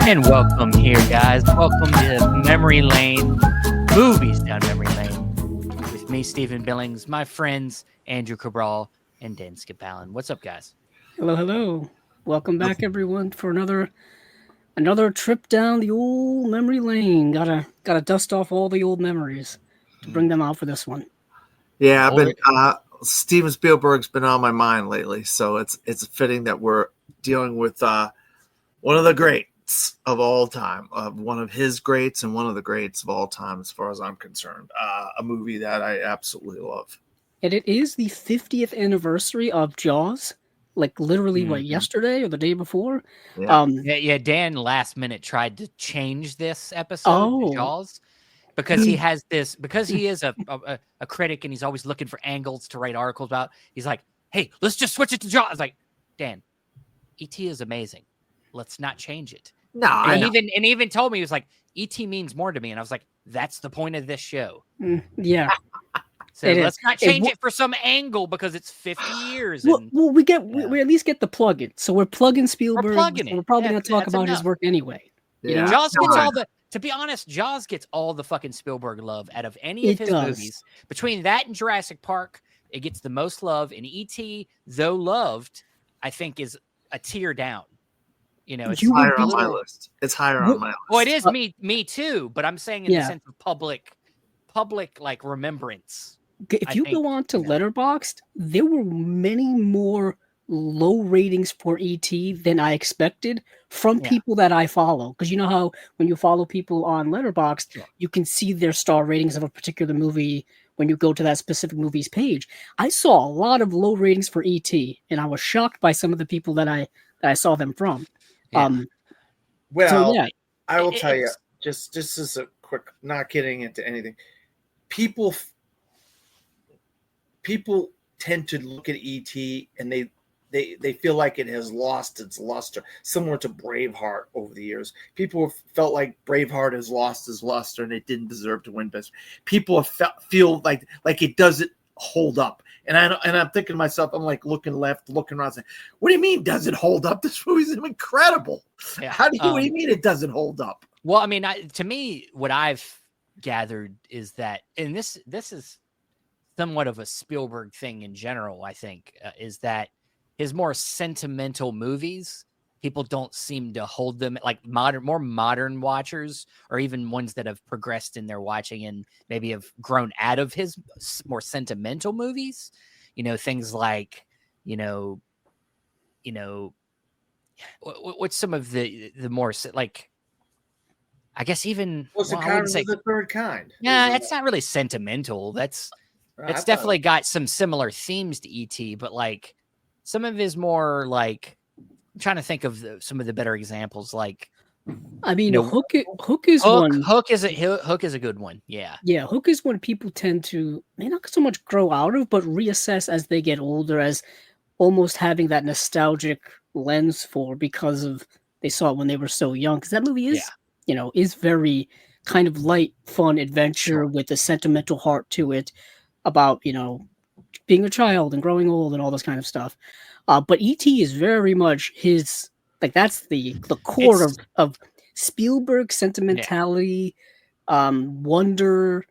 And welcome here, guys. Welcome to Memory Lane, movies down Memory Lane, with me, Stephen Billings, my friends Andrew Cabral and Dan Skipallen. What's up, guys? Hello, hello. Welcome back, everyone, for another trip down the old memory lane. Gotta dust off all the old memories to bring them out for this one. Yeah, I've been Steven Spielberg's been on my mind lately, so it's fitting that we're dealing with one of the greats of all time, one of his greats and one of the greats of all time, as far as I'm concerned. A movie that I absolutely love. And it is the 50th anniversary of Jaws, like literally yesterday or the day before. Yeah. Dan last minute tried to change this episode to Jaws because he has this, because he is a critic and he's always looking for angles to write articles about. He's like, hey, let's just switch it to Jaws. I was like, Dan, E.T. is amazing. Let's not change it. No, and he even told me, he was like, E.T. means more to me. And I was like, that's the point of this show. Yeah. So let's not change it for some angle because it's 50 years. Well, we at least get the plug-in. So we're plugging Spielberg. We're probably going to talk about his work anyway. Yeah. You know? Jaws gets to be honest, Jaws gets all the fucking Spielberg love out of any of his movies. Between that and Jurassic Park, it gets the most love. And E.T., though loved, I think is a tier down. You know, it's higher on my list. It's higher on my list. Well, it is me too, but I'm saying in the sense of public like remembrance. If you go on to Letterboxd, there were many more low ratings for E.T. than I expected from people that I follow. Because you know how when you follow people on Letterboxd, you can see their star ratings of a particular movie when you go to that specific movie's page. I saw a lot of low ratings for E.T., and I was shocked by some of the people that I saw them from. I will tell you, just as a quick, not getting into anything, people tend to look at E.T. and they feel like it has lost its luster, similar to Braveheart over the years. People felt like Braveheart has lost its luster and it didn't deserve to win Best. People feel like it doesn't hold up. And I'm thinking to myself, I'm like looking left, looking around, saying, "What do you mean does it hold up? This movie's incredible. Yeah. What do you mean it doesn't hold up?" Well, I mean, to me, what I've gathered is that, and this is somewhat of a Spielberg thing in general, I think, is that his more sentimental movies, people don't seem to hold them like more modern watchers, or even ones that have progressed in their watching and maybe have grown out of his more sentimental movies. You know, things like, you know, what's some of the more like, I guess even the third kind. Yeah, it's not really sentimental. It's definitely got some similar themes to E.T., but like some of his more like, I'm trying to think of some of the better examples. Like, I mean, Hook is one. Hook is a good one. Yeah. Yeah. Hook is one people tend to not so much grow out of, but reassess as they get older, as almost having that nostalgic lens for, because of they saw it when they were so young. Because that movie is, is very kind of light, fun adventure with a sentimental heart to it about, being a child and growing old and all this kind of stuff. But E.T. is very much his, like, that's the core of Spielberg sentimentality, wonder,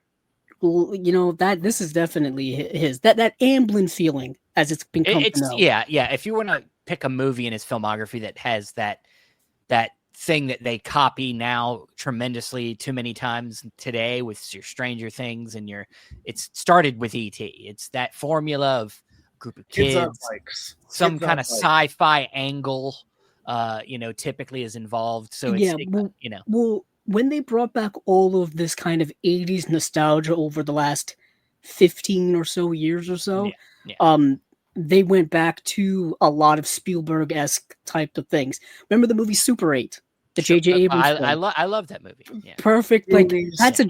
that this is definitely his, that Amblin feeling as it's become known. Yeah. If you want to pick a movie in his filmography that has that thing that they copy now tremendously too many times today with your Stranger Things and it's started with E.T. It's that formula of group of kids some kind of sci-fi angle, typically is involved. So well, when they brought back all of this kind of 80s nostalgia over the last 15 or so years or so, they went back to a lot of Spielberg-esque type of things. Remember the movie Super 8? The J.J. Abrams film? I love that movie. Yeah. Perfect. Like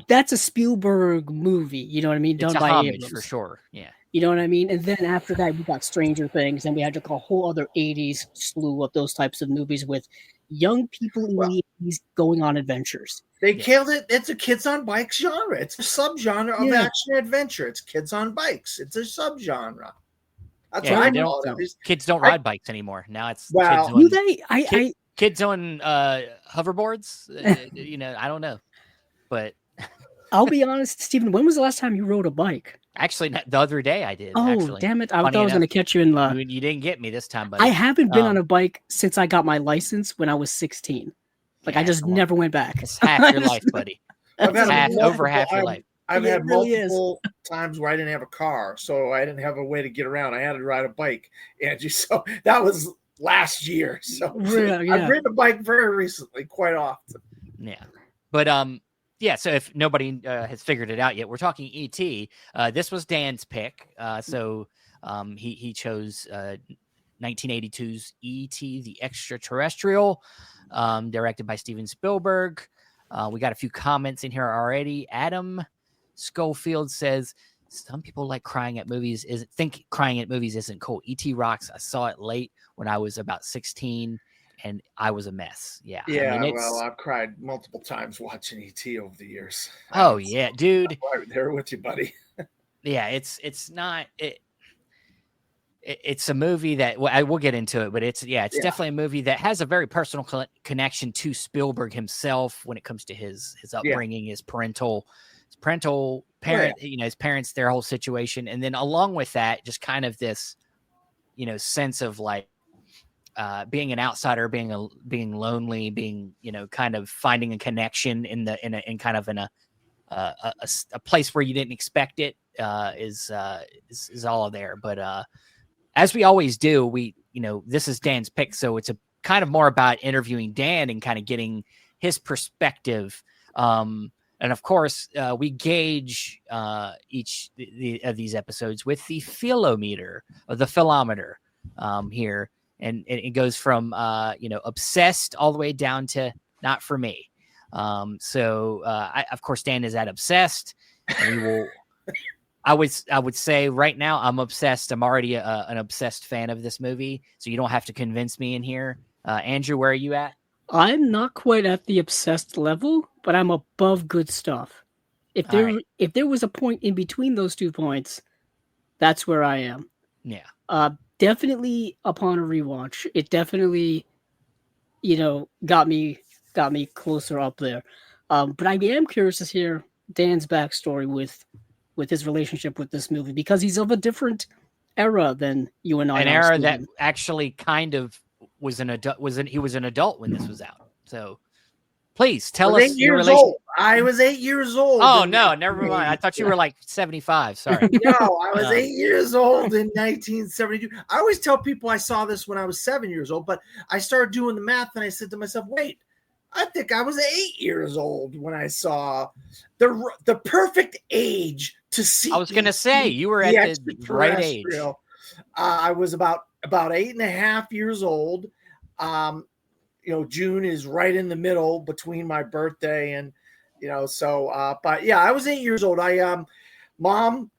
that's a Spielberg movie. You know what I mean? Done by Abrams for sure. Yeah. You know what I mean? And then after that, we got Stranger Things, and we had a whole other 80s slew of those types of movies with young people in the 80s going on adventures. They killed it. It's a kids on bikes genre. It's a subgenre of action adventure. It's kids on bikes. It's a subgenre. That's what I know. Kids don't ride bikes anymore. Now it's do they? kids on hoverboards. I don't know, but I'll be honest, Stephen. When was the last time you rode a bike? actually, the other day I did. Oh, Actually, damn it! I thought funny I was going enough, to catch you in. you didn't get me this time, buddy. I haven't been on Um, a bike since I got my license when I was 16. Like, I yeah, just well, never went back. it's half your life, buddy. I've It's had over half your life. I've Yeah, had it really is. multiple times where I didn't have a car, so I didn't have a way to get around. I had to ride a bike, Angie. So that was last year. So Yeah. I've ridden a bike very recently, quite often. Yeah, but yeah. So if nobody has figured it out yet, we're talking E.T. This was Dan's pick. So he chose 1982's E.T. the Extra-Terrestrial, directed by Steven Spielberg. We got a few comments in here already. Adam Schofield says some people like crying at movies. Think crying at movies isn't cool. E.T. rocks. I saw it late when I was about 16. And I was a mess. Yeah. Yeah, I mean, well, I've cried multiple times watching ET over the years. Oh yeah, dude. I'm right there with you, buddy. Yeah, it's not it's a movie that I will get into it, but it's definitely a movie that has a very personal connection to Spielberg himself when it comes to his upbringing, his parental parent, his parents, their whole situation, and then along with that, just kind of this, sense of like. Being an outsider, being lonely, being kind of finding a connection in a place where you didn't expect it is all there. But as we always do, this is Dan's pick, so it's a kind of more about interviewing Dan and kind of getting his perspective. And of course, we gauge each of these episodes with the philometer or the philometer here. And it goes from, obsessed all the way down to not for me. So of course, Dan is at obsessed. And we will. I would say right now I'm obsessed. I'm already an obsessed fan of this movie, so you don't have to convince me in here. Andrew, where are you at? I'm not quite at the obsessed level, but I'm above good stuff. If there was a point in between those 2 points, that's where I am. Yeah. Definitely upon a rewatch, it definitely, got me closer up there. But I am curious to hear Dan's backstory with his relationship with this movie, because he's of a different era than you and I. An era that actually kind of was an adult. He was an adult when this was out. So please tell us your relationship. I was 8 years old. Oh no, never mind. I thought you were like 75. Sorry. No, I was 8 years old in 1972. I always tell people I saw this when I was 7 years old, but I started doing the math and I said to myself, wait, I think I was 8 years old when I saw the perfect age to see. I was going to say you were at the right age. I was about 8.5 years old. June is right in the middle between my birthday and, but yeah, I was 8 years old. Mom,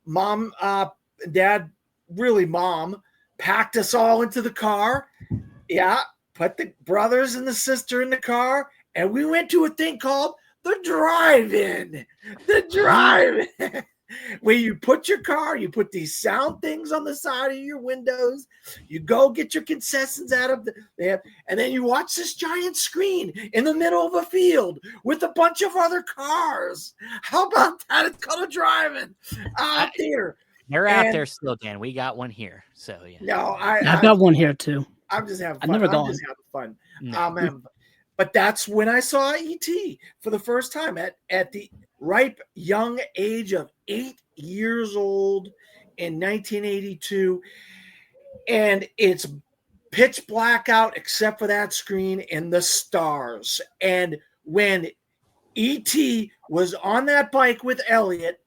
Dad, really mom, packed us all into the car. Yeah. Put the brothers and the sister in the car. And we went to a thing called the drive-in. The drive-in. Where you put your car, you put these sound things on the side of your windows, you go get your concessions out of there, and then you watch this giant screen in the middle of a field with a bunch of other cars. How about that? It's called a drive-in theater. They're out there still, Dan. We got one here. So yeah. No, I've got one here too. I'm just having fun. I've never gone. I'm just having fun. But that's when I saw E.T. for the first time at the ripe young age of 8 years old in 1982. And it's pitch black out except for that screen and the stars. And when E.T. was on that bike with Elliot,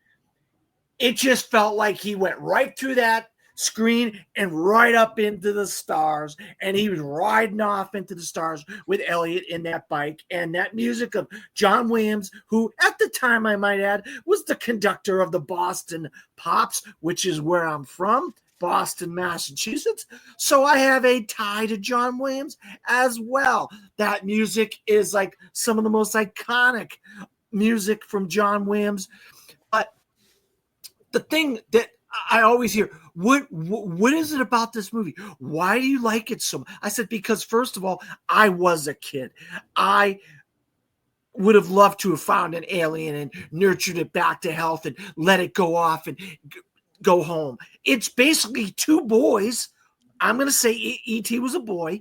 it just felt like he went right through that screen and right up into the stars, and he was riding off into the stars with Elliot in that bike. And that music of John Williams, who at the time, I might add, was the conductor of the Boston Pops, which is where I'm from, Boston, Massachusetts. So I have a tie to John Williams as well. That music is like some of the most iconic music from John Williams. But the thing that I always hear, what is it about this movie? Why do you like it so much? I said, because first of all, I was a kid. I would have loved to have found an alien and nurtured it back to health and let it go off and go home. It's basically two boys. I'm going to say E.T. was a boy,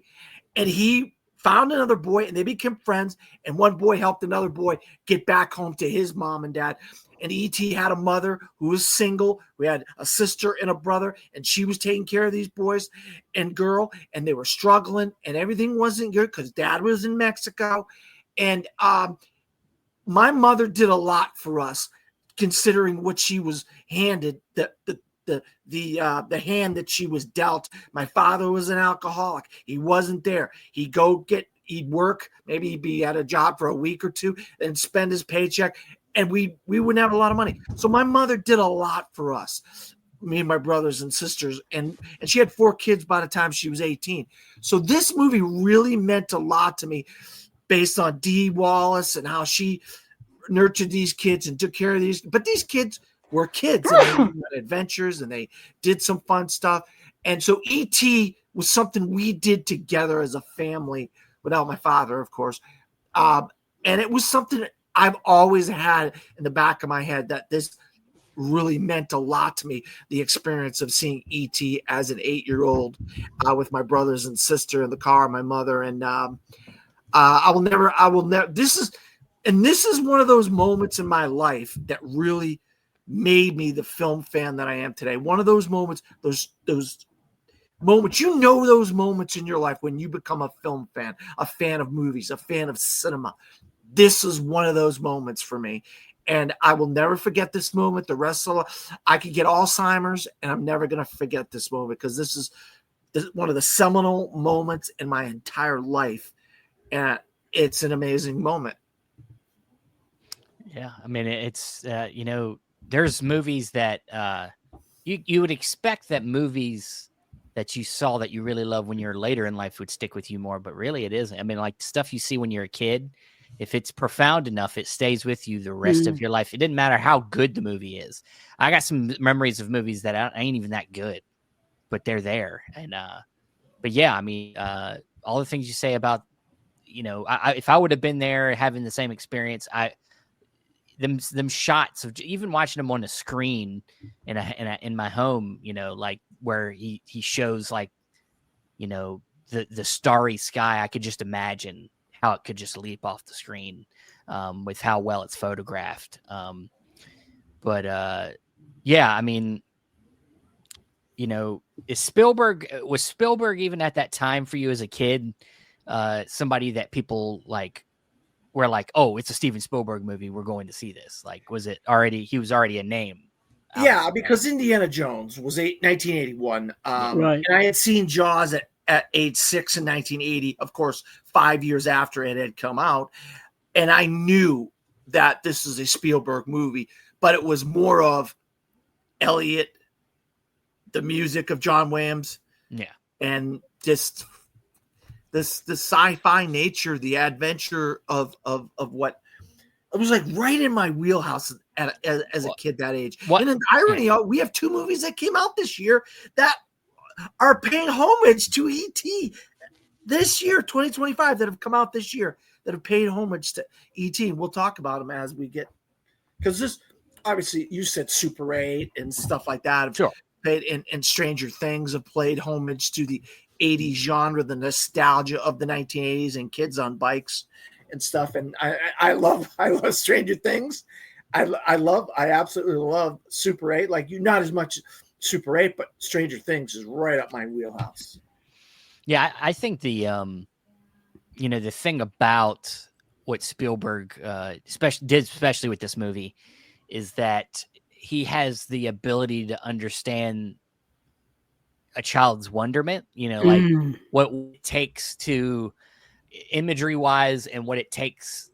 and he found another boy, and they became friends, and one boy helped another boy get back home to his mom and dad. And E.T. had a mother who was single. We had a sister and a brother, and she was taking care of these boys and girl, and they were struggling, and everything wasn't good because dad was in Mexico. And my mother did a lot for us, considering what she was handed, the hand that she was dealt. My father was an alcoholic. He wasn't there. He'd work, maybe he'd be at a job for a week or two and spend his paycheck, and we wouldn't have a lot of money. So my mother did a lot for us, me and my brothers and sisters, and she had 4 kids by the time she was 18. So this movie really meant a lot to me, based on Dee Wallace and how she nurtured these kids and took care of these. But these kids were kids, and they had adventures, and they did some fun stuff. And so E.T. was something we did together as a family, without my father, of course. And it was something I've always had in the back of my head, that this really meant a lot to me, the experience of seeing E.T. as an 8-year-old with my brothers and sister in the car, my mother. And I will never, this is one of those moments in my life that really made me the film fan that I am today. One of those moments, those moments, those moments in your life when you become a film fan, a fan of movies, a fan of cinema. This is one of those moments for me. And I will never forget this moment. The rest of I could get Alzheimer's, and I'm never going to forget this moment, because this is one of the seminal moments in my entire life. And it's an amazing moment. Yeah. I mean, it's, there's movies that you would expect that movies that you saw that you really love when you're later in life would stick with you more, but really it isn't. I mean, like stuff you see when you're a kid, if it's profound enough, it stays with you the rest of your life. It didn't matter how good the movie is. I got some memories of movies that ain't even that good, but they're there. And, but yeah, I mean, all the things you say about, if I would have been there having the same experience, them shots of even watching them on a screen in my home, like where he shows like, the starry sky, I could just imagine how it could just leap off the screen with how well it's photographed. But yeah, I mean, was Spielberg even at that time for you as a kid, somebody that people were like, oh, it's a Steven Spielberg movie, we're going to see this? Like, he was already a name? Yeah, because Indiana Jones was 1981. Right. And I had seen Jaws at age 6 in 1980, of course, 5 years after it had come out. And I knew that this is a Spielberg movie, but it was more of Elliot, the music of John Williams. Yeah. And just the sci-fi nature, the adventure of what it was like right in my wheelhouse as a kid that age. And in irony, we have 2 movies that came out this year that are paying homage to E.T. this year, 2025, that have come out this year that have paid homage to E.T. We'll talk about them as we get, because this, obviously, you said Super 8 and stuff like that. Sure. And Stranger Things have played homage to the 80s genre, the nostalgia of the 1980s, and Kids on Bikes and stuff. And I love Stranger Things. I absolutely love Super 8. Like, you, not as much Super 8, but Stranger Things is right up my wheelhouse. Yeah, I think the the thing about what Spielberg especially with this movie, is that he has the ability to understand a child's wonderment, like what it takes to imagery wise, and what it takes,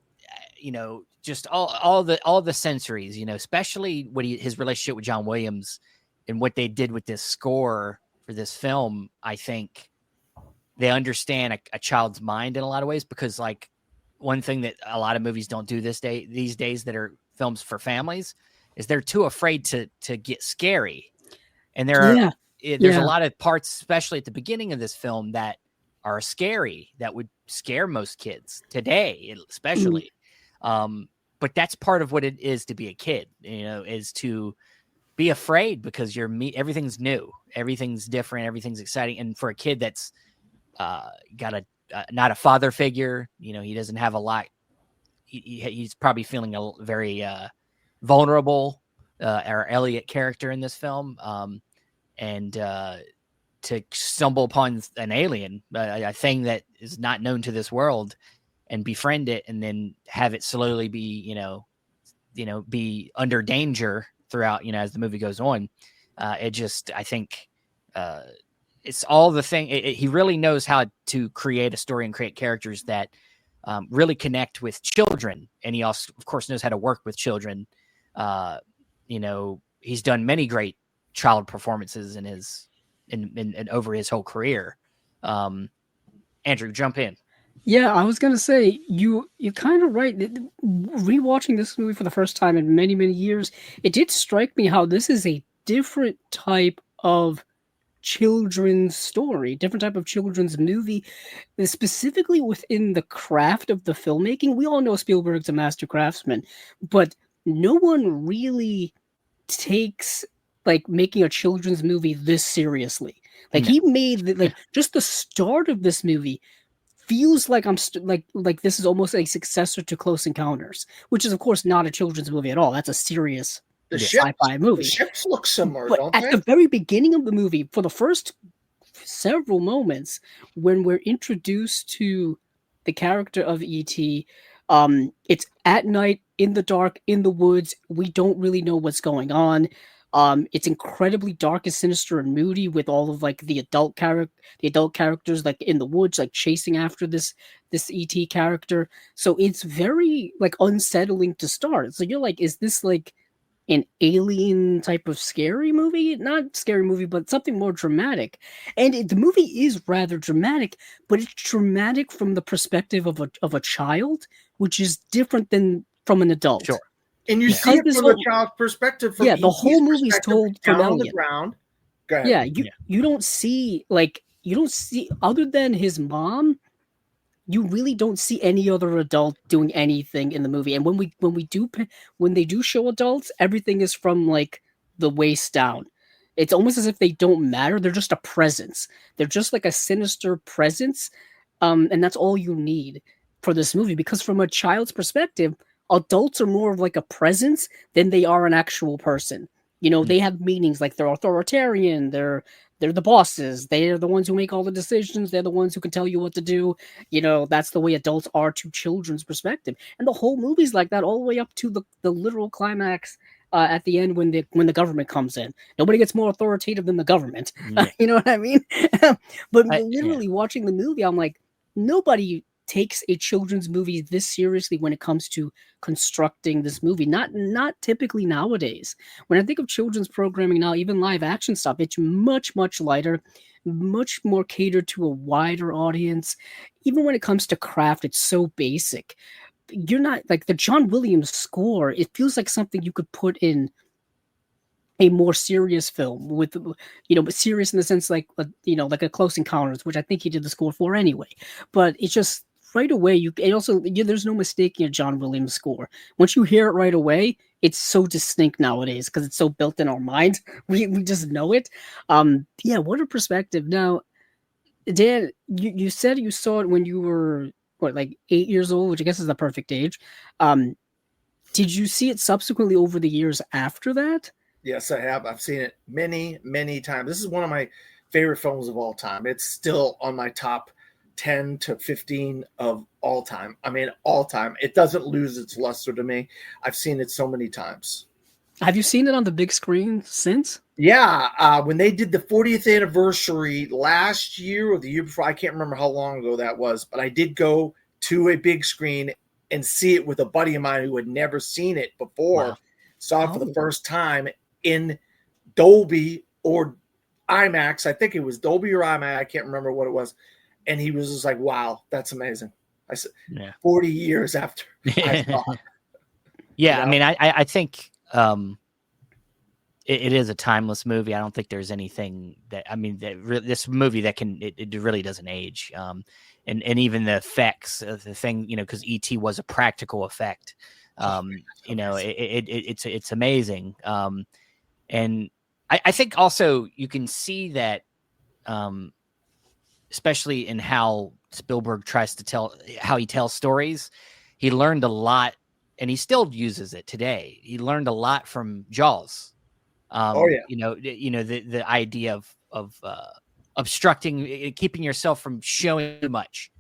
just all the sensories, especially his relationship with John Williams and what they did with this score for this film. I think they understand a child's mind in a lot of ways, because like one thing that a lot of movies don't do these days that are films for families is they're too afraid to get scary. And there's a lot of parts, especially at the beginning of this film, that are scary, that would scare most kids today, especially. But that's part of what it is to be a kid, is to be afraid because everything's new, everything's different, everything's exciting. And for a kid that's got not a father figure, he doesn't have a lot. He's probably feeling very vulnerable, our Elliot character in this film. And to stumble upon an alien, a thing that is not known to this world, and befriend it, and then have it slowly be, be under danger throughout, as the movie goes on. I think it's all the thing. He really knows how to create a story and create characters that really connect with children. And he also, of course, knows how to work with children. He's done many great child performances in his and over his whole career. Andrew, jump in. Yeah, I was gonna say you're kind of right. Rewatching this movie for the first time in many, many years, it did strike me how this is a different type of children's story, different type of children's movie, specifically within the craft of the filmmaking. We all know Spielberg's a master craftsman, but no one really takes making a children's movie this seriously. He made just the start of this movie feels like like this is almost a successor to Close Encounters, which is of course not a children's movie at all. That's a serious sci-fi movie. The ships look similar, but don't at they? the very beginning of the movie, for the first several moments, when we're introduced to the character of E.T., it's at night, in the dark, in the woods. We don't really know what's going on. It's incredibly dark and sinister and moody, with all of the adult characters in the woods, chasing after this ET character. So it's very unsettling to start. So you're like, is this an alien type of scary movie? Not scary movie, but something more dramatic. And the movie is rather dramatic, but it's dramatic from the perspective of a child, which is different than from an adult. Sure. And you see it from the child's perspective. From the whole movie's told from down on Elliot. the ground. Go ahead. Yeah, you don't see other than his mom, you really don't see any other adult doing anything in the movie. And when they do show adults, everything is from the waist down. It's almost as if they don't matter. They're just a presence. They're just a sinister presence. And that's all you need for this movie, because from a child's perspective, adults are more of a presence than they are an actual person. They have meanings, they're authoritarian, they're the bosses, they're the ones who make all the decisions, they're the ones who can tell you what to do. That's the way adults are to children's perspective. And the whole movie's like that all the way up to the literal climax at the end when the government comes in. Nobody gets more authoritative than the government. You know what I mean? But literally watching the movie, I'm like, nobody takes a children's movie this seriously when it comes to constructing this movie. Not typically nowadays. When I think of children's programming now, even live action stuff, it's much, much lighter, much more catered to a wider audience. Even when it comes to craft, it's so basic. You're not the John Williams score. It feels like something you could put in a more serious film with, but serious in the sense like a Close Encounters, which I think he did the score for anyway. But it's just right away, there's no mistaking a John Williams score. Once you hear it right away, it's so distinct nowadays because it's so built in our mind. We just know it. What a perspective. Now, Dan, you said you saw it when you were 8 years old, which I guess is the perfect age. Did you see it subsequently over the years after that? Yes, I have. I've seen it many, many times. This is one of my favorite films of all time. It's still on my top 10 to 15 of all time. I mean, all time. It doesn't lose its luster to me. I've seen it so many times. Have you seen it on the big screen since? Yeah. When they did the 40th anniversary last year or the year before, I can't remember how long ago that was, but I did go to a big screen and see it with a buddy of mine who had never seen it before. Wow. Saw it for the first time in Dolby or IMAX. I think it was Dolby or IMAX. I can't remember what it was. And he was just like, wow, that's amazing. I said, 40 years after I saw it. Yeah, I mean, I think it is a timeless movie. I don't think there's anything that this movie that it really doesn't age. And even the effects of the thing, because E.T. was a practical effect. It's amazing. And I think also you can see that, especially in how Spielberg tries to how he tells stories. He learned a lot, and he still uses it today. He learned a lot from Jaws. The idea of obstructing, keeping yourself from showing too much.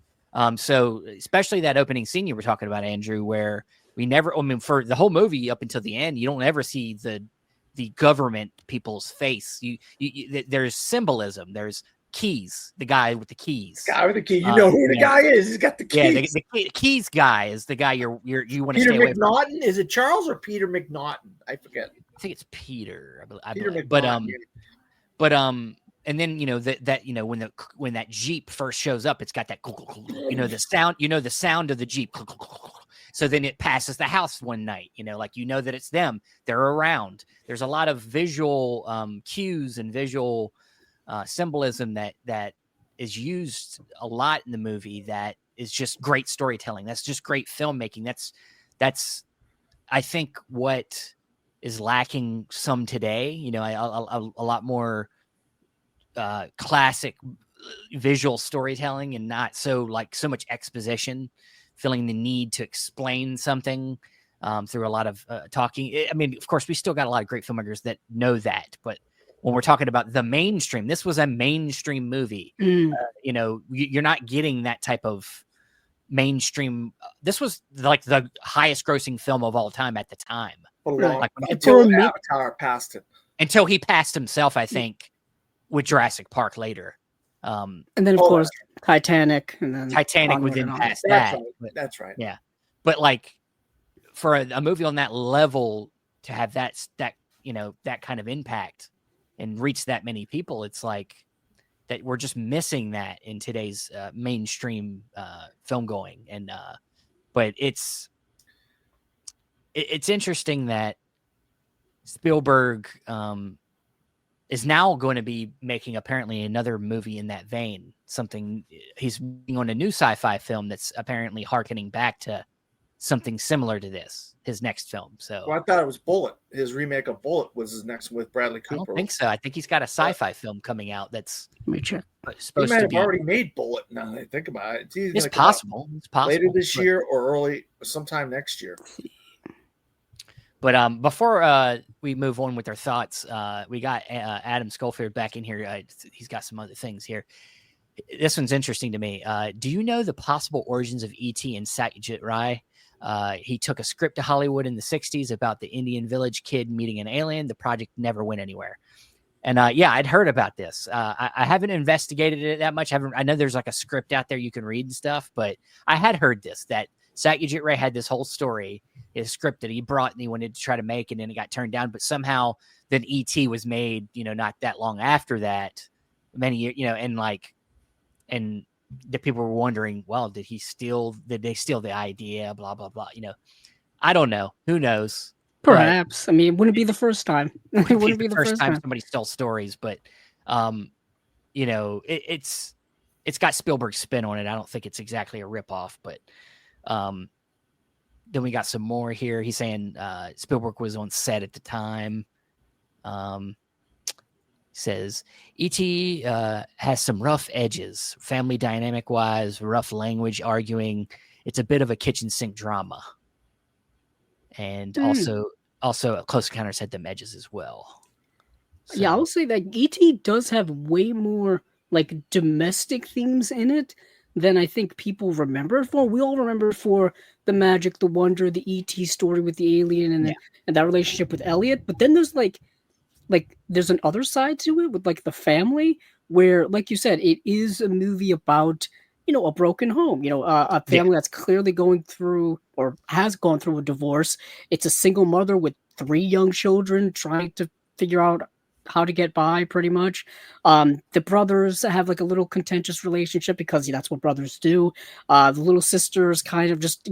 So especially that opening scene you were talking about, Andrew, where we never, for the whole movie up until the end, you don't ever see the government people's face. There's symbolism. There's keys. The guy with the keys. The guy with the key. You know who the guy is. He's got the keys. Yeah, the keys guy is the guy you want to Peter stay away from. McNaughton? Is it Charles or Peter McNaughton? I forget. I think it's Peter. Peter McNaughton. And then when that Jeep first shows up, it's got that the sound. The sound of the Jeep. So then it passes the house one night. That it's them. They're around. There's a lot of visual cues and visual symbolism that is used a lot in the movie. That is just great storytelling. That's just great filmmaking. That's I think what is lacking some today. A lot more classic visual storytelling and not so much exposition, feeling the need to explain something through a lot of talking. Of course, we still got a lot of great filmmakers that know that, but when we're talking about the mainstream, this was a mainstream movie. You're not getting that type of mainstream. This was the highest grossing film of all time at the time. Until Avatar passed it. Until he passed himself, I think, with Jurassic Park later. And then, of course, Titanic. And then Titanic would then pass that. Right. That's right. Yeah. But for a movie on that level to have that kind of impact and reach that many people, it's like that we're just missing that in today's mainstream film going. And but it's interesting that Spielberg is now going to be making apparently another movie in that vein. He's working on a new sci-fi film that's apparently harkening back to something similar to this, his next film. So I thought it was Bullet. His remake of Bullet was his next with Bradley Cooper. I don't think so. I think he's got a sci-fi film coming out that's supposed he might have already made Bullet now that I think about it. It's possible. It's possible. Later this year or sometime next year. But before we move on with our thoughts, we got Adam Schofield back in here. He's got some other things here. This one's interesting to me. Do you know the possible origins of E.T. and Satyajit Ray? He took a script to Hollywood in the 60s about the Indian village kid meeting an alien. The project never went anywhere. And I'd heard about this. I haven't investigated it that much. I know there's a script out there you can read and stuff, but I had heard that Satyajit Ray had this whole story, his script that he brought and he wanted to try to make, and then it got turned down. But somehow then E.T. was made, not that long after that, many years, and the people were wondering, well, did they steal the idea? Blah, blah, blah. I don't know. Who knows? Perhaps. It wouldn't be the first time. It wouldn't be the first time somebody stole stories, but it's got Spielberg's spin on it. I don't think it's exactly a ripoff, but then we got some more here. He's saying Spielberg was on set at the time. Says E.T. Has some rough edges, family dynamic wise, rough language, arguing. It's a bit of a kitchen sink drama, and also Close Encounters had them edges as well. So, yeah, I'll say that E.T. does have way more domestic themes in it than I think people remember it for. We all remember it for the magic, the wonder, the E.T. story with the alien, and that relationship with Elliot. But then there's there's an other side to it with the family, where, like you said, it is a movie about a broken home, a family that's clearly going through or has gone through a divorce. It's a single mother with 3 young children trying to figure out how to get by, pretty much. The brothers have like a little contentious relationship because that's what brothers do. The little sister is kind of just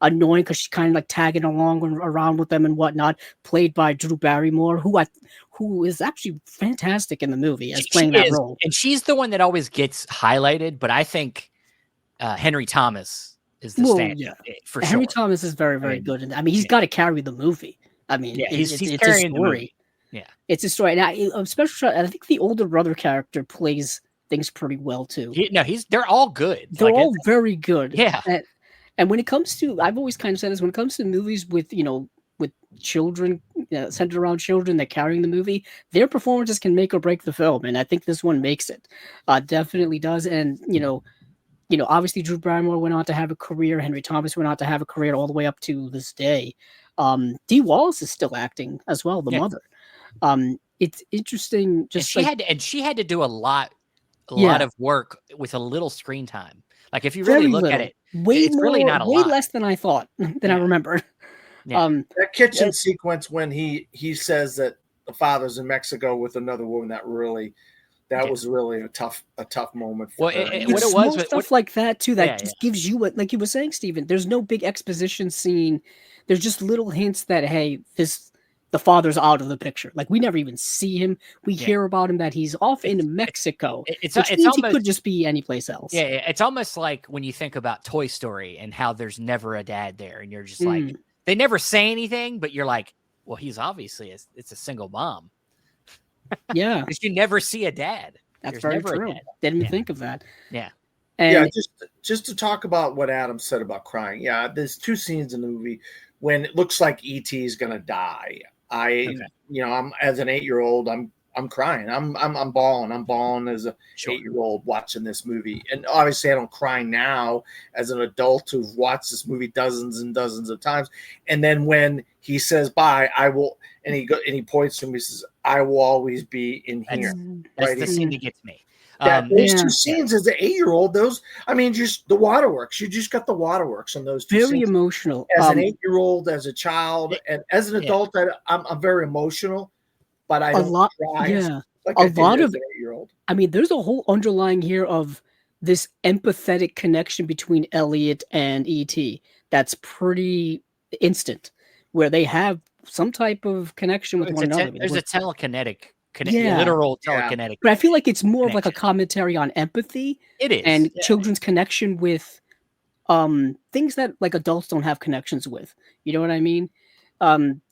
annoying because she's kind of like tagging along around with them and whatnot. Played by Drew Barrymore, who is actually fantastic in the movie as playing that role. And she's the one that always gets highlighted. But I think Henry Thomas is the stand for sure. Henry Thomas is very, very good. And I mean, he's got to carry the movie. I mean, he's it's carrying a story. The movie. Yeah, it's a story. Now, especially, I think the older brother character plays things pretty well too. They're all good. They're all very good. Yeah. And when it comes to, I've always kind of said this, when it comes to movies with with children, centered around children that carrying the movie, their performances can make or break the film, and I think this one makes it. Definitely does. And obviously Drew Barrymore went on to have a career. Henry Thomas went on to have a career all the way up to this day. Dee Wallace is still acting as well, the mother. It's interesting. Just she had to do a lot of work with a little screen time. Like if you really look at it, it's really not a lot. Way less than I thought, than I remember. Yeah. That kitchen sequence when he says that the father's in Mexico with another woman, that was really a tough moment. For her. What it was stuff like that too. That just gives you like you were saying, Stephen. There's no big exposition scene. There's just little hints that the father's out of the picture. Like we never even see him. We hear about him that he's off in Mexico. It's almost, he could just be any place else. Yeah, it's almost like when you think about Toy Story and how there's never a dad there, and you're just like, they never say anything, but you're like, well, he's obviously it's a single mom. Yeah, because you never see a dad. That's very true. Didn't even think of that. Yeah. And just to talk about what Adam said about crying. Yeah, there's two scenes in the movie when it looks like E.T. is gonna die. I'm as an 8-year-old, I'm crying. I'm bawling. I'm bawling as a 8-year-old watching this movie. And obviously I don't cry now as an adult who've watched this movie dozens and dozens of times. And then when he says bye, I will, and he points to me and says, I will always be in here. That's the scene that gets me. Those two scenes as an 8-year-old, just the waterworks. You just got the waterworks on those two very scenes. Emotional. As an 8-year-old, as a child, and as an adult, I'm very emotional, but I don't cry. Yeah, like a lot of an 8-year-old. I mean, there's a whole underlying here of this empathetic connection between Elliot and E.T. that's pretty instant, where they have some type of connection with one another. There's a telekinetic. Literal telekinetic. But I feel like it's more of like a commentary on empathy. It is. And children's connection with things that like adults don't have connections with. You know what I mean?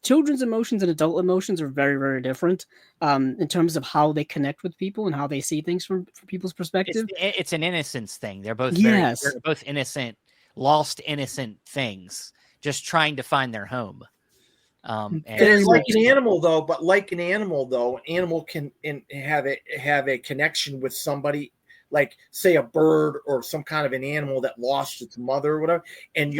Children's emotions and adult emotions are very, very different in terms of how they connect with people and how they see things from people's perspective. It's an innocence thing. They're both they're both innocent, lost innocent things, just trying to find their home. And like an animal though, animal can have a connection with somebody, like say a bird or some kind of an animal that lost its mother or whatever. And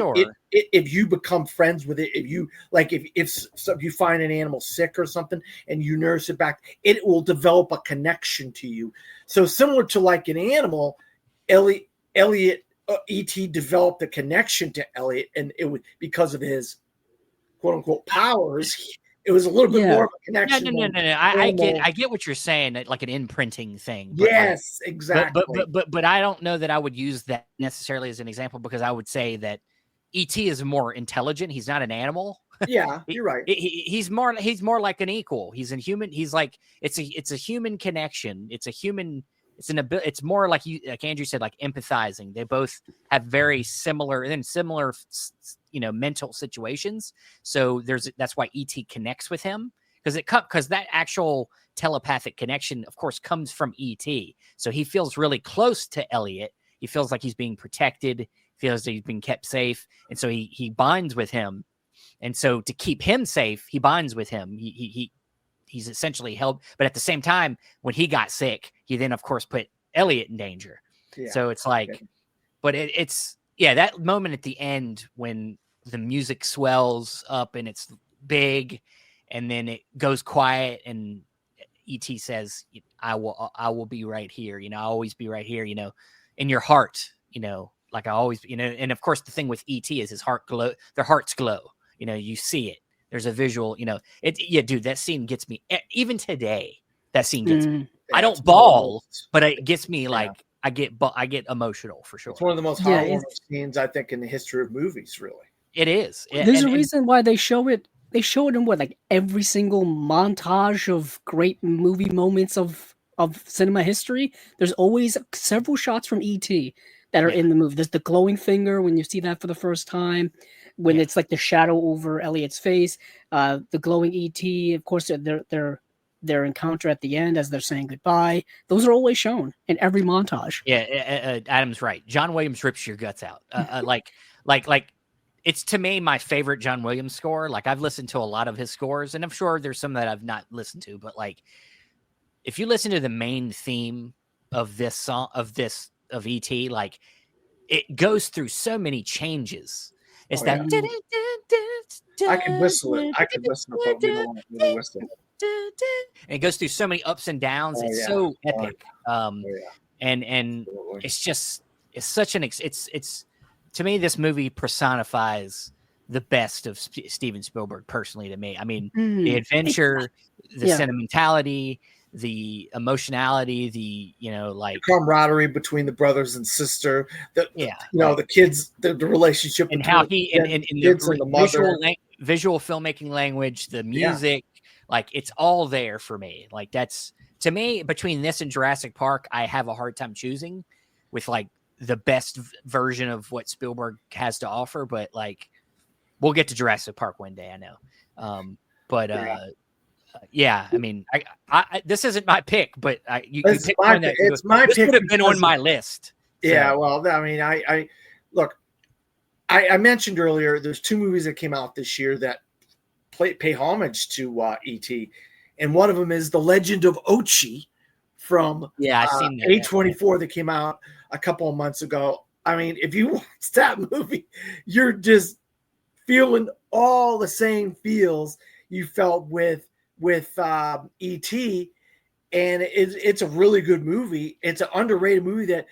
if you become friends with it, if you find an animal sick or something and you nurse it back, it will develop a connection to you. So similar to like an animal, Elliot E.T. developed a connection to Elliot, and it was because of his quote unquote powers. It was a little bit more of a connection. No. I get what you're saying, like an imprinting thing. Yes, exactly. But I don't know that I would use that necessarily as an example, because I would say that E.T. is more intelligent. He's not an animal. Yeah, you're right. He's more like an equal. He's a human. He's like it's a human connection. It's more like Andrew said, like empathizing. They both have very similar mental situations. So that's why E.T. connects with him, because that actual telepathic connection, of course, comes from E.T. So he feels really close to Elliot. He feels like he's being protected, feels that he's being kept safe, and so he binds with him. And so to keep him safe, he binds with him. He's essentially held, but at the same time, when he got sick, he then of course put Elliot in danger. Yeah, so it's like, but it's that moment at the end when the music swells up and it's big, and then it goes quiet, and E.T. says, I will be right here. I'll always be right here, in your heart, like I always, and of course the thing with E.T. is his heart glow, their hearts glow, you see it. There's a visual, dude, that scene gets me even today. That scene gets me. Yeah, I it's don't one of the bawl, most- but it gets me Yeah. like I get emotional for sure. It's one of the most Yeah, heartwarming it's- scenes I think in the history of movies. Really, It is. There's a And reason why they show it. They show it in what, like every single montage of great movie moments of cinema history. There's always several shots from E.T. that are Yeah. in the movie. There's the glowing finger when you see that for the first time, when Yeah. it's like the shadow over Elliot's face. The glowing E.T. Of course, their encounter at the end as they're saying goodbye. Those are always shown in every montage. Yeah, Adam's right. John Williams rips your guts out. Like it's to me my favorite John Williams score. Like I've listened to a lot of his scores, and I'm sure there's some that I've not listened to, but like if you listen to the main theme of this song of ET, like it goes through so many changes. It's Oh, that I can whistle it. I can whistle it, but we don't want to really whistle. and it goes through so many ups and downs. Oh, It's yeah. so Oh, epic. Oh, yeah. And Absolutely. it's such an it's to me, this movie personifies the best of Steven Spielberg personally to me. I mean, the adventure, the sentimentality, the emotionality, the like camaraderie between the brothers and sister, the kids, the relationship, and how he in kids the, and the mother, visual filmmaking language, the music, like it's all there for me. Like that's, to me, between this and Jurassic Park, I have a hard time choosing with like the best version of what Spielberg has to offer. But like, we'll get to Jurassic Park one day, I know. I mean, I this isn't my pick, but you picked one that it's my this pick. Would have been on my list. Yeah, So. well, I mean, I look. I mentioned earlier there's two movies that came out this year that pay homage to E.T., and one of them is The Legend of Ochi from I've seen that, A24 that came out a couple of months ago. I mean, if you watch that movie, you're just feeling all the same feels you felt with E.T., and it's a really good movie. It's an underrated movie that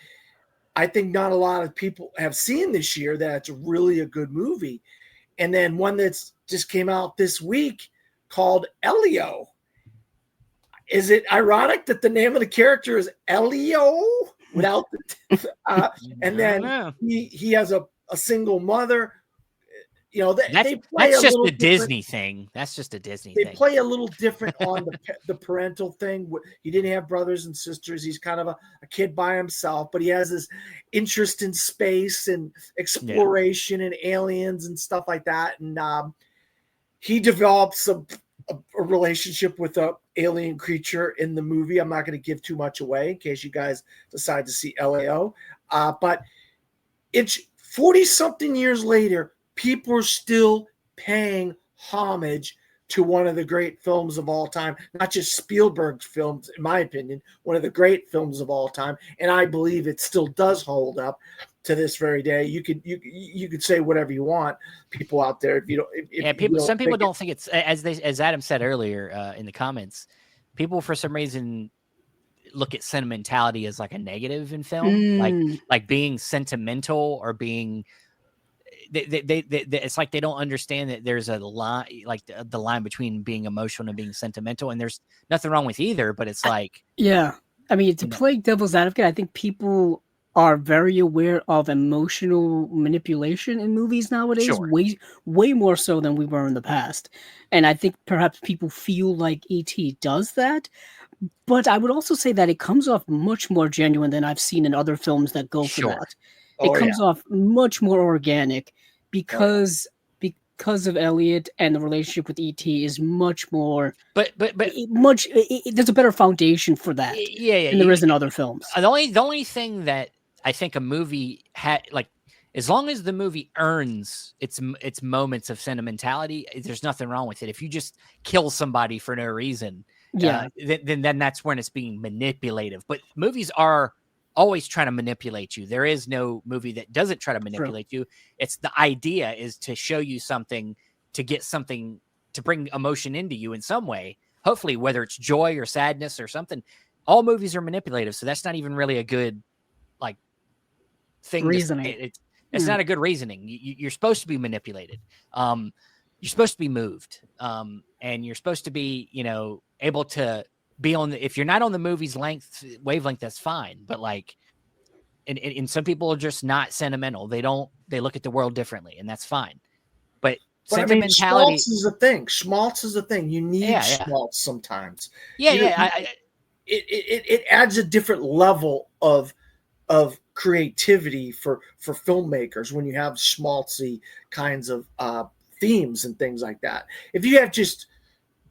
I think not a lot of people have seen this year. That's really a good movie. And then one that's just came out this week called Elio. Is it ironic that the name of the character is Elio without the and then he has a single mother? That's just a Disney thing. That's just a Disney thing. They play a little different on the parental thing. He didn't have brothers and sisters. He's kind of a kid by himself, but he has this interest in space and exploration and aliens and stuff like that. And he develops a relationship with a alien creature in the movie. I'm not going to give too much away in case you guys decide to see LAO. But it's 40-something years later. People are still paying homage to one of the great films of all time, not just Spielberg's films, in my opinion, one of the great films of all time. And I believe it still does hold up to this very day. You could say whatever you want, people out there. If you don't, some people don't think it's as Adam said earlier in the comments. People for some reason look at sentimentality as like a negative in film, like being sentimental or being. It's like they don't understand that there's a line, like the line between being emotional and being sentimental, and there's nothing wrong with either. But it's like, I mean, to play devil's advocate, I think people are very aware of emotional manipulation in movies nowadays, way more so than we were in the past. And I think perhaps people feel like E.T. does that. But I would also say that it comes off much more genuine than I've seen in other films that go for that. It comes off much more organic because of Elliot, and the relationship with E.T. is much more. But there's a better foundation for that. Than there is in other films. The only thing that I think a movie as long as the movie earns its moments of sentimentality, there's nothing wrong with it. If you just kill somebody for no reason, then that's when it's being manipulative. But movies are always trying to manipulate you. There is no movie that doesn't try to manipulate you. It's the idea is to show you something, to get something, to bring emotion into you in some way. Hopefully, whether it's joy or sadness or something. All movies are manipulative, so that's not even really a good thing. Reasoning. It's not a good reasoning. You're supposed to be manipulated. You're supposed to be moved, and you're supposed to be, able to be on if you're not on the movie's wavelength, that's fine. But like, and some people are just not sentimental. They look at the world differently, and that's fine. But I mean, sentimentality schmaltz is a thing. Schmaltz is a thing. You need schmaltz sometimes. It adds a different level of creativity for filmmakers when you have schmaltzy kinds of themes and things like that. If you have just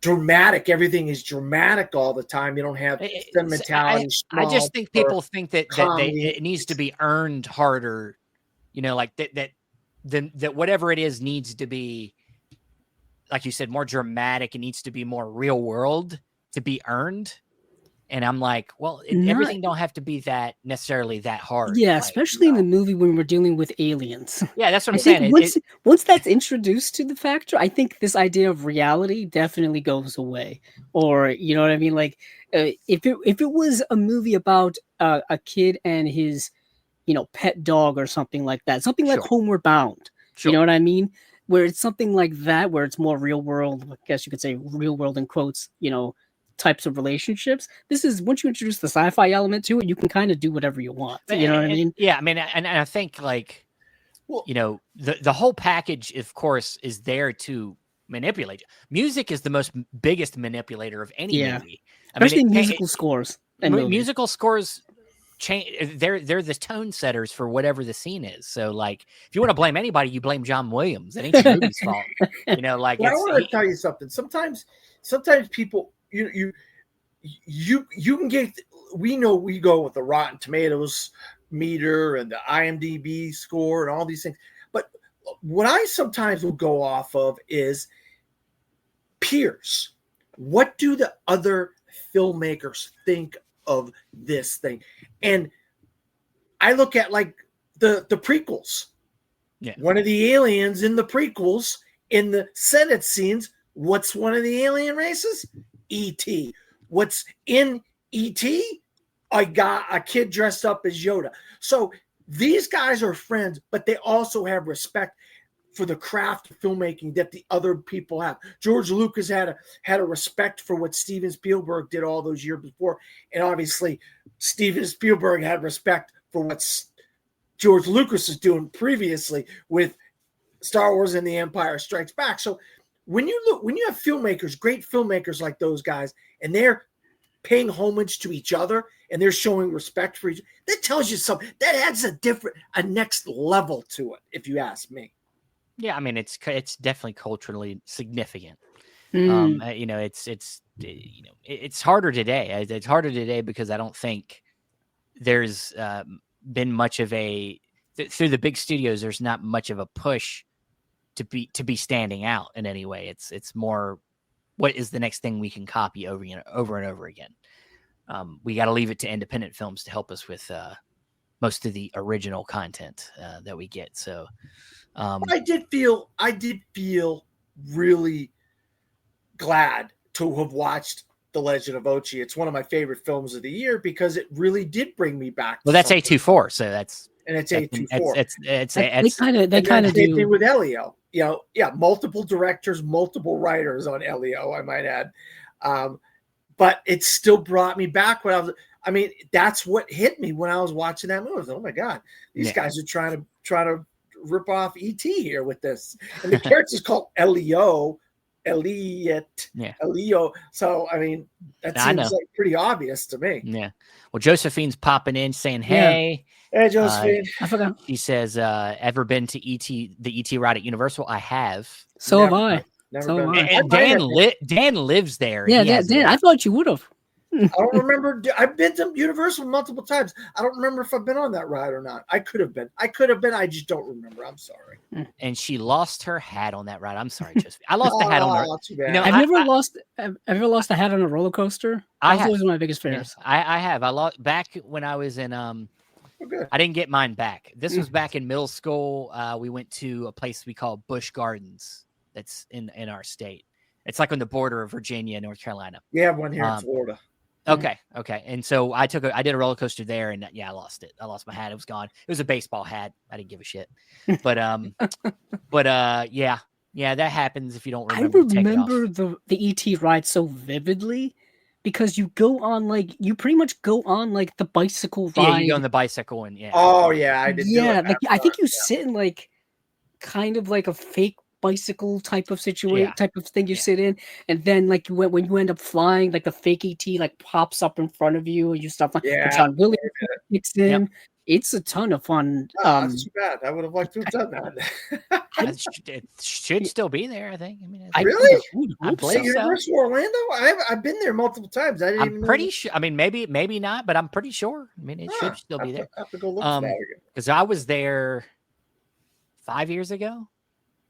dramatic, everything is dramatic all the time. You don't have sentimentality. I just think people think that it needs to be earned harder. You know, like that whatever it is needs to be, like you said, more dramatic. It needs to be more real world to be earned. And I'm like, well, everything don't have to be that necessarily that hard. Yeah, especially in the movie when we're dealing with aliens. Yeah, that's what I'm saying. Once that's introduced to the factor, I think this idea of reality definitely goes away. Or, you know what I mean? Like, if it was a movie about a kid and his, pet dog or something like that, something like Homeward Bound, you know what I mean? Where it's something like that, where it's more real world, I guess you could say real world in quotes, types of relationships. This is, once you introduce the sci-fi element to it, you can kind of do whatever you want. You know what I mean? Yeah, I mean, and I think like, the whole package, of course, is there to manipulate. Music is the biggest manipulator of any movie. Especially musical scores. Musical scores change. They're the tone setters for whatever the scene is. So like, if you want to blame anybody, you blame John Williams. It ain't the movie's fault. Like. Well, I want to tell you something. Sometimes people. You can get. We know we go with the Rotten Tomatoes meter and the IMDb score and all these things, but what I sometimes will go off of is peers. What do the other filmmakers think of this thing? And I look at like the prequels. Yeah. One of the aliens in the prequels in the Senate scenes. What's one of the alien races? E.T. What's in E.T.? I got a kid dressed up as Yoda. So these guys are friends, but they also have respect for the craft of filmmaking that the other people have. George Lucas had a respect for what Steven Spielberg did all those years before, and obviously Steven Spielberg had respect for what George Lucas is doing previously with Star Wars and The Empire Strikes Back. So when you have filmmakers, great filmmakers like those guys, and they're paying homage to each other and they're showing respect for each other, that tells you something. That adds a next level to it, if you ask me. Yeah, I mean, it's definitely culturally significant. It's harder today. It's harder today because I don't think there's been much of through the big studios. There's not much of a push to be standing out in any way. It's more, what is the next thing we can copy over and over again. We got to leave it to independent films to help us with most of the original content that we get. So I did feel really glad to have watched The Legend of Ochi. It's one of my favorite films of the year because it really did bring me back. Well, that's A24, so that's. And it's A24. They kind of do with Elio. Multiple directors, multiple writers on Elio, I might add. But it still brought me back when that's what hit me when I was watching that movie. I was like, oh my God, these guys are trying to rip off E.T. here with this. And the character's called Elliot. Elio. So, that seems like pretty obvious to me. Yeah. Well, Josephine's popping in saying, hey. Hey, Josephine. I forgot. She says, ever been to the E.T. ride at Universal? I have. So have I. And Dan lives there. Yeah, Dan, I thought you would have. I don't remember. I've been to Universal multiple times. I don't remember if I've been on that ride or not. I could have been. I just don't remember. I'm sorry. And she lost her hat on that ride. I'm sorry, Josephine. I lost the hat on her. Too bad. I've ever lost a hat on a roller coaster. That was always one of my biggest fears. I have. I lost back when I was in. I didn't get mine back. This was back in middle school. We went to a place we call Busch Gardens. That's in our state. It's like on the border of Virginia and North Carolina. We have one here in Florida. Okay. And so I did a roller coaster there, and I lost it. I lost my hat. It was gone. It was a baseball hat. I didn't give a shit. But that happens if you don't remember. I remember the ET ride so vividly because you pretty much go on like the bicycle ride. Yeah, you go on the bicycle and Oh yeah, I did. Yeah, do it like I think you sit in like kind of like a fake bicycle type of Yeah. type of thing you Yeah. sit in, and then like when you end up flying, like the fake ET like pops up in front of you and you stop. Yeah. John Williams kicks in. Yep. It's a ton of fun. That's too bad. I would have liked to have done that. It should still be there, I think. I mean, Really? I At believe so. Universal Orlando? I've been there multiple times. I didn't I'm even pretty sure. I mean, maybe not, but I'm pretty sure. I mean, it should still be there. I have to go look for that again. Because I was there 5 years ago.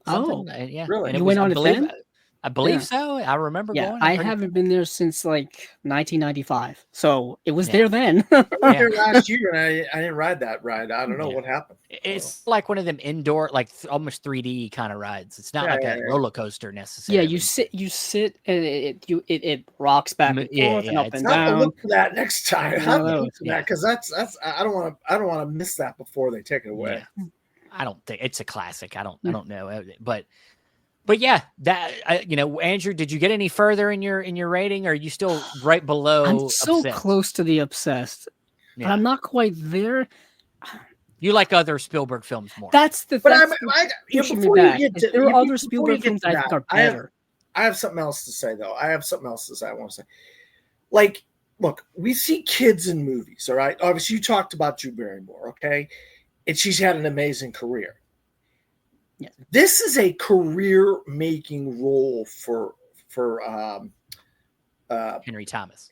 Oh, yeah. really? And You went on it then? I believe Yeah. so. I remember Yeah, going. I haven't been there since like 1995, so it was Yeah. there then. I was there last year and I didn't ride that ride. I don't know what happened. It's like one of them indoor, like almost 3D kind of rides. It's not like a roller coaster necessarily. Yeah, you sit, and it rocks back and forth and up and I have to down. look for that next time. I have to look for Yeah. that because that's I don't want to miss that before they take it away. Yeah. I don't think it's a classic. I don't know, but yeah, that Andrew, did you get any further in your rating? Or are you still right below? I'm so obsessed? close to the obsessed, but I'm not quite there. You like other Spielberg films more. That's the. But pushing me before you back. get to, There are other before you Spielberg get films to I that, think are better. I have something else to say though. I want to say. Like, look, we see kids in movies. All right. Obviously, you talked about Drew Barrymore. Okay, and she's had an amazing career. Yeah. This is a career-making role for Henry Thomas.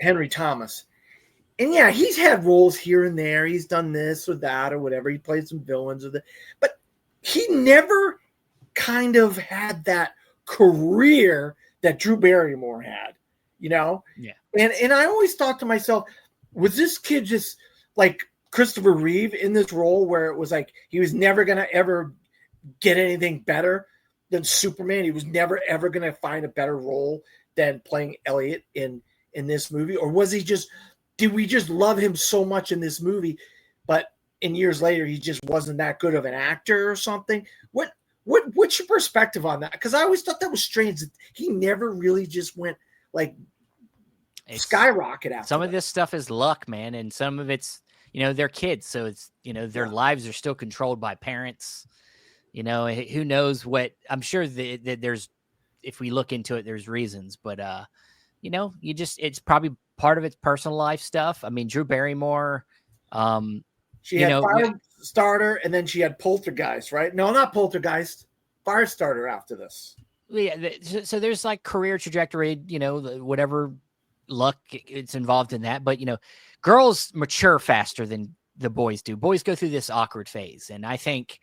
And yeah, he's had roles here and there. He's done this or that or whatever. He played some villains but he never kind of had that career that Drew Barrymore had, Yeah. And I always thought to myself, was this kid just like Christopher Reeve in this role where it was like he was never going to ever get anything better than Superman? He was never ever going to find a better role than playing Elliot in this movie? Or was he just, did we just love him so much in this movie, but in years later he just wasn't that good of an actor or something? What's your perspective on that? Because I always thought that was strange that he never really just went like skyrocket after some of this stuff is luck, man, and some of it's they're kids, so it's their lives are still controlled by parents. Who knows what? I'm sure that there's, if we look into it, there's reasons, but it's probably part of its personal life stuff. I mean, Drew Barrymore, she had Firestarter, and then she had Poltergeist, right? No, not Poltergeist, Firestarter after this. Yeah, so there's like career trajectory, whatever luck it's involved in that, but girls mature faster than the boys do. Boys go through this awkward phase, and I think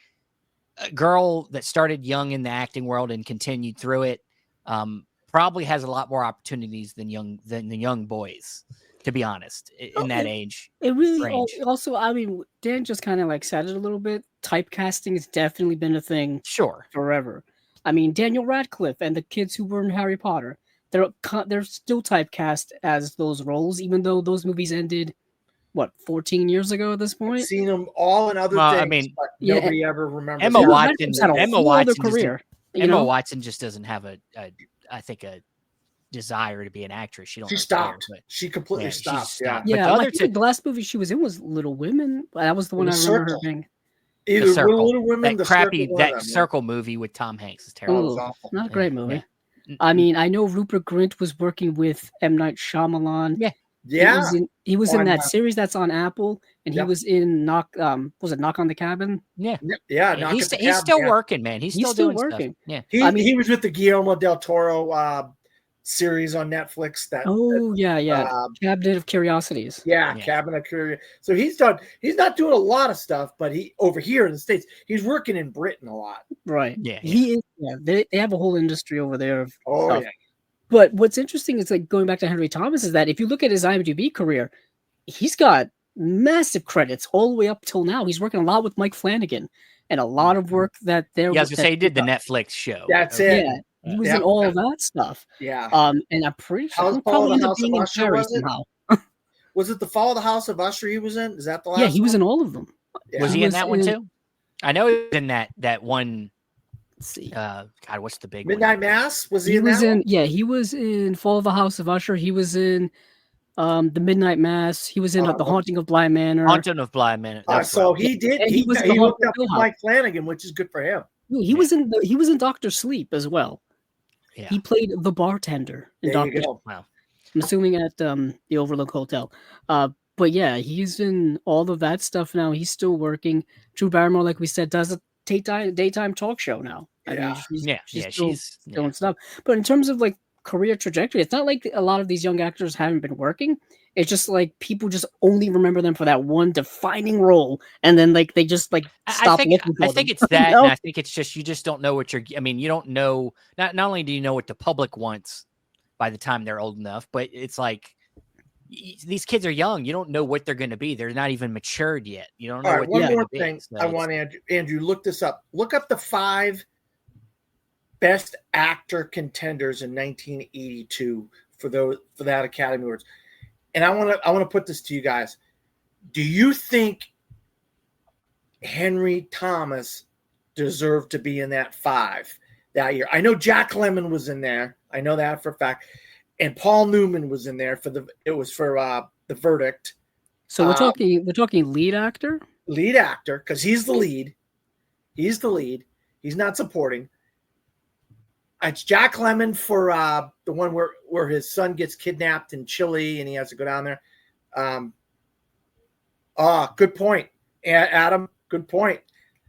a girl that started young in the acting world and continued through it probably has a lot more opportunities than the young boys, to be honest, in that age. It really range. Also, I mean, Dan just kind of like said it a little bit. Typecasting has definitely been a thing forever. I mean, Daniel Radcliffe and the kids who were in Harry Potter, they're still typecast as those roles, even though those movies ended 14 years ago at this point. I've seen them all in other things. I mean, but nobody ever remembers. Emma Watson just doesn't have a desire to be an actress. She stopped. She completely stopped. Yeah. The last movie she was in was Little Women. That was the one I remember her being. Either Little Women, that Circle movie with Tom Hanks is terrible. Ooh, not a great movie. Yeah. I mean, I know Rupert Grint was working with M. Night Shyamalan. Yeah. He was in that series that's on Apple, and he was in Knock on the Cabin? Yeah. He's still working, man. He's still doing working. Stuff. Yeah. He was with the Guillermo del Toro series on Netflix. Cabinet of Curiosities. Cabinet of Curiosities. So he's not doing a lot of stuff, but he over here in the States, he's working in Britain a lot. Right. Yeah. He is. Yeah. They have a whole industry over there of stuff. Yeah. But what's interesting is like going back to Henry Thomas is that if you look at his IMDb career, he's got massive credits all the way up till now. He's working a lot with Mike Flanagan and a lot of work that they're. Yeah, I was gonna say he did the Netflix show. That's it. Yeah, he was in all of that stuff. Yeah. And I'm pretty sure he'll probably end up being in Paris somehow. Was it The Fall of the House of Usher he was in? Is that the last? Yeah, he was in all of them. Yeah. Was he in that one too? I know he was in that one. Let's see. God, what's the big Midnight one? Mass? Was he in that one? Yeah, he was in Fall of the House of Usher. He was in The Midnight Mass. He was in The Haunting of Bly Manor. Haunting of Bly Manor. So he did. And He was in the hooked Haunted up Hill with House. Mike Flanagan, which is good for him. He was in Doctor Sleep as well. Yeah. He played the bartender in There you Doctor. go. Wow. I'm assuming at the Overlook Hotel. But yeah, he's in all of that stuff now. He's still working. Drew Barrymore, like we said, does a daytime talk show now. I mean, she's still doing stuff. But in terms of like career trajectory, it's not like a lot of these young actors haven't been working. It's just like people just only remember them for that one defining role, and then like they just like stop looking for them. I think it's that, and I think it's just you just don't know what you're. I mean, you don't know. Not only do you know what the public wants by the time they're old enough, but it's like these kids are young. You don't know what they're going to be. They're not even matured yet. You don't know. All right, what one more thing. I want Andrew look this up. Look up the 5 best actor contenders in 1982 for that Academy Awards. And I want to put this to you guys. Do you think Henry Thomas deserved to be in that 5 that year? I know Jack Lemmon was in there. I know that for a fact. And Paul Newman was in there for The Verdict. So we're talking lead actor? Lead actor, because he's the lead. He's the lead. He's not supporting. It's Jack Lemmon for the one where his son gets kidnapped in Chile and he has to go down there. Good point, Adam. Good point.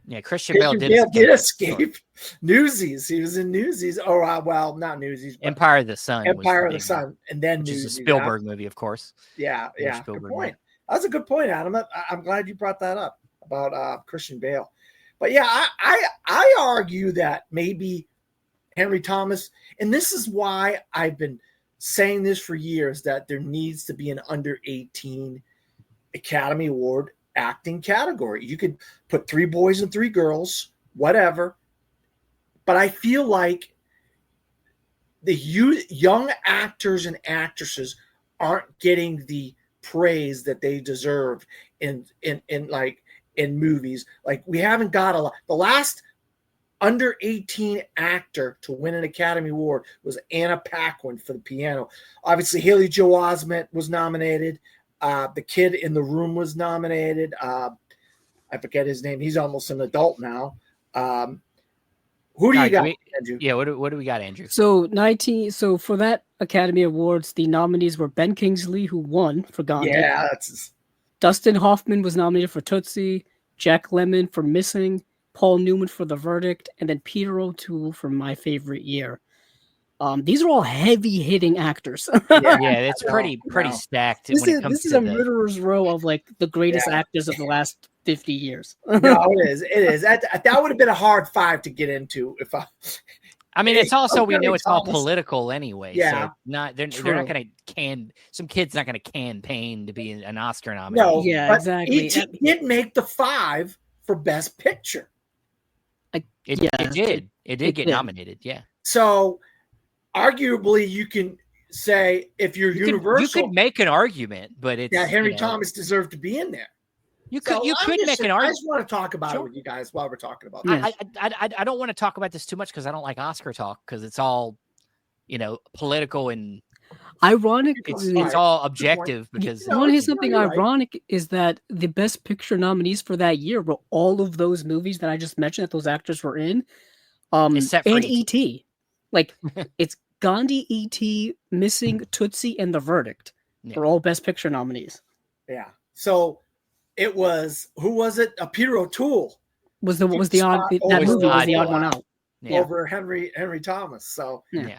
Yeah, Christian Bale did escape Newsies. He was in Newsies. Oh, well, not Newsies. Empire of the Sun. Empire of the Sun, and then which Newsies. is a Spielberg movie, of course. Yeah. Good point. That's a good point, Adam. I'm glad you brought that up about Christian Bale. But yeah, I argue that maybe Henry Thomas, and this is why I've been saying this for years, that there needs to be an under 18 Academy Award acting category. You could put 3 boys and 3 girls, whatever. But I feel like the young actors and actresses aren't getting the praise that they deserve in movies. Like, we haven't got a lot. The last under 18 actor to win an Academy Award was Anna Paquin for The Piano. Obviously, Haley Joel Osment was nominated. The Kid in the Room was nominated. I forget his name. He's almost an adult now. Who do you got, Andrew? Yeah, what do we got, Andrew? So for that Academy Awards, the nominees were Ben Kingsley, who won for Gandhi. Yeah, Dustin Hoffman was nominated for Tootsie, Jack Lemmon for Missing, Paul Newman for The Verdict, and then Peter O'Toole for My Favorite Year. These are all heavy-hitting actors. Yeah, it's pretty stacked. This is a murderer's row of like the greatest actors of the last 50 years. No, it is. It is. That would have been a hard 5 to get into if I mean, it's also we know it's all political anyway. Yeah, so they're not going to some kid's not going to campaign to be an Oscar nominee. No, yeah, exactly. It did make the 5 for Best Picture. It did get nominated. Yeah. So, arguably, you can say if you're Universal, you could make an argument, but it's Henry Thomas deserved to be in there. You could make an argument. I just want to talk about it with you guys while we're talking about this. I don't want to talk about this too much because I don't like Oscar talk because it's all, political and ironic. It's all objective because you want to hear something ironic is that the Best Picture nominees for that year were all of those movies that I just mentioned that those actors were in, except for and E.T. Like it's Gandhi, E.T., Missing, Tootsie, and The Verdict were all Best Picture nominees. Yeah. So it was who was it? Peter O'Toole was the odd that movie was the odd one out over Henry Thomas. So I